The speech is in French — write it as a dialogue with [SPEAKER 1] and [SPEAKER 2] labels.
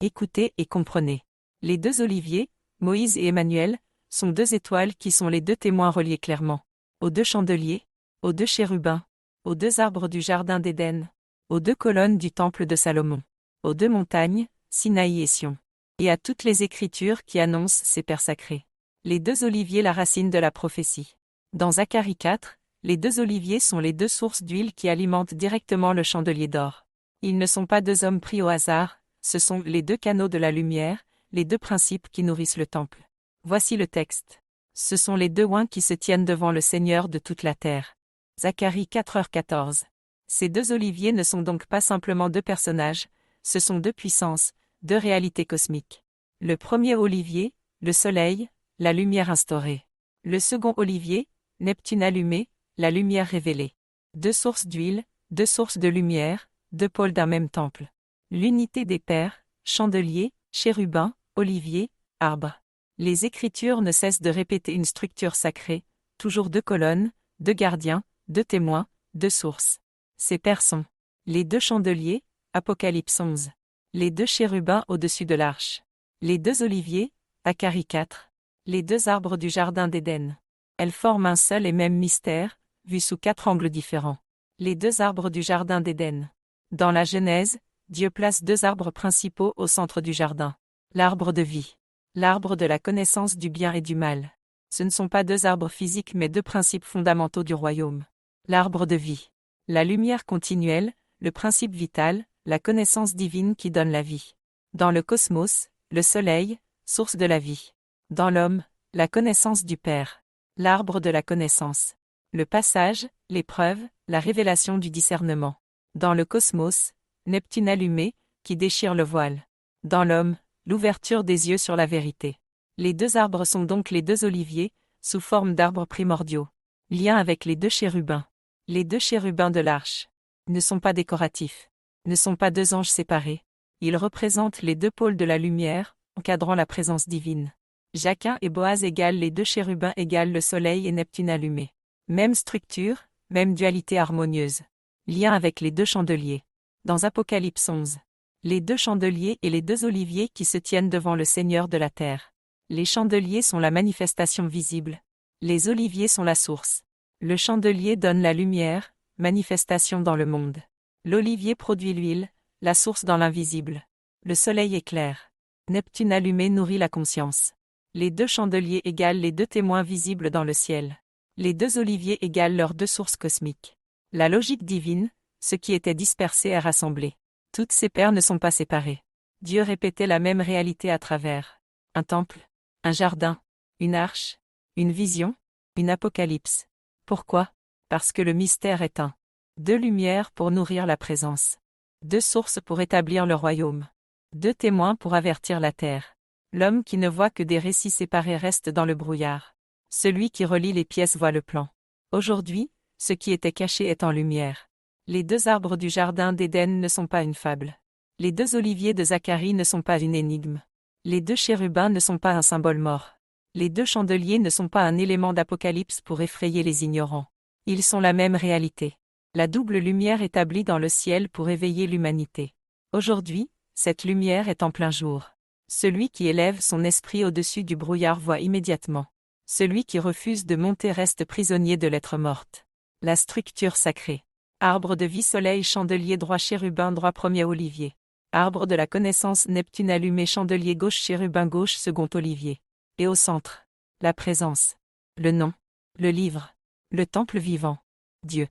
[SPEAKER 1] Écoutez et comprenez. Les deux oliviers, Moïse et Emmanuel, sont deux étoiles qui sont les deux témoins reliés clairement. Aux deux chandeliers, aux deux chérubins, aux deux arbres du jardin d'Éden, aux deux colonnes du temple de Salomon, aux deux montagnes, Sinaï et Sion, et à toutes les écritures qui annoncent ces pères sacrés. Les deux oliviers, la racine de la prophétie. Dans Zacharie 4, les deux oliviers sont les deux sources d'huile qui alimentent directement le chandelier d'or. Ils ne sont pas deux hommes pris au hasard, ce sont les deux canaux de la lumière, les deux principes qui nourrissent le temple. Voici le texte. Ce sont les deux oins qui se tiennent devant le Seigneur de toute la terre. Zacharie 4h14. Ces deux oliviers ne sont donc pas simplement deux personnages, ce sont deux puissances, deux réalités cosmiques. Le premier olivier, le soleil, la lumière instaurée. Le second olivier, Neptune allumé, la lumière révélée. Deux sources d'huile, deux sources de lumière, deux pôles d'un même temple. L'unité des pères, chandelier, chérubin, olivier, arbre. Les Écritures ne cessent de répéter une structure sacrée, toujours deux colonnes, deux gardiens, deux témoins, deux sources. Ces pères sont les deux chandeliers, Apocalypse 11. Les deux chérubins au-dessus de l'arche. Les deux oliviers, Zacharie 4. Les deux arbres du jardin d'Éden. Elles forment un seul et même mystère, vu sous quatre angles différents. Les deux arbres du jardin d'Éden. Dans la Genèse, Dieu place deux arbres principaux au centre du jardin. L'arbre de vie. L'arbre de la connaissance du bien et du mal. Ce ne sont pas deux arbres physiques mais deux principes fondamentaux du royaume. L'arbre de vie. La lumière continuelle, le principe vital, la connaissance divine qui donne la vie. Dans le cosmos, le soleil, source de la vie. Dans l'homme, la connaissance du Père. L'arbre de la connaissance. Le passage, l'épreuve, la révélation du discernement. Dans le cosmos, Neptune allumé, qui déchire le voile. Dans l'homme, l'ouverture des yeux sur la vérité. Les deux arbres sont donc les deux oliviers, sous forme d'arbres primordiaux. Lien avec les deux chérubins. Les deux chérubins de l'arche ne sont pas décoratifs, ne sont pas deux anges séparés. Ils représentent les deux pôles de la lumière, encadrant la présence divine. Jachin et Boaz égale les deux chérubins égale le soleil et Neptune allumé. Même structure, même dualité harmonieuse. Lien avec les deux chandeliers. Dans Apocalypse 11. Les deux chandeliers et les deux oliviers qui se tiennent devant le Seigneur de la terre. Les chandeliers sont la manifestation visible. Les oliviers sont la source. Le chandelier donne la lumière, manifestation dans le monde. L'olivier produit l'huile, la source dans l'invisible. Le soleil éclaire. Neptune allumé nourrit la conscience. Les deux chandeliers égalent les deux témoins visibles dans le ciel. Les deux oliviers égalent leurs deux sources cosmiques. La logique divine, ce qui était dispersé est rassemblé. Toutes ces paires ne sont pas séparées. Dieu répétait la même réalité à travers un temple, un jardin, une arche, une vision, une apocalypse. Pourquoi? Parce que le mystère est un. Deux lumières pour nourrir la présence. Deux sources pour établir le royaume. Deux témoins pour avertir la terre. L'homme qui ne voit que des récits séparés reste dans le brouillard. Celui qui relie les pièces voit le plan. Aujourd'hui, ce qui était caché est en lumière. Les deux arbres du jardin d'Éden ne sont pas une fable. Les deux oliviers de Zacharie ne sont pas une énigme. Les deux chérubins ne sont pas un symbole mort. Les deux chandeliers ne sont pas un élément d'Apocalypse pour effrayer les ignorants. Ils sont la même réalité. La double lumière établie dans le ciel pour éveiller l'humanité. Aujourd'hui, cette lumière est en plein jour. Celui qui élève son esprit au-dessus du brouillard voit immédiatement. Celui qui refuse de monter reste prisonnier de l'être morte. La structure sacrée. Arbre de vie soleil chandelier droit chérubin droit premier olivier. Arbre de la connaissance Neptune allumé chandelier gauche chérubin gauche second olivier. Et au centre, la présence, le nom, le livre, le temple vivant, Dieu.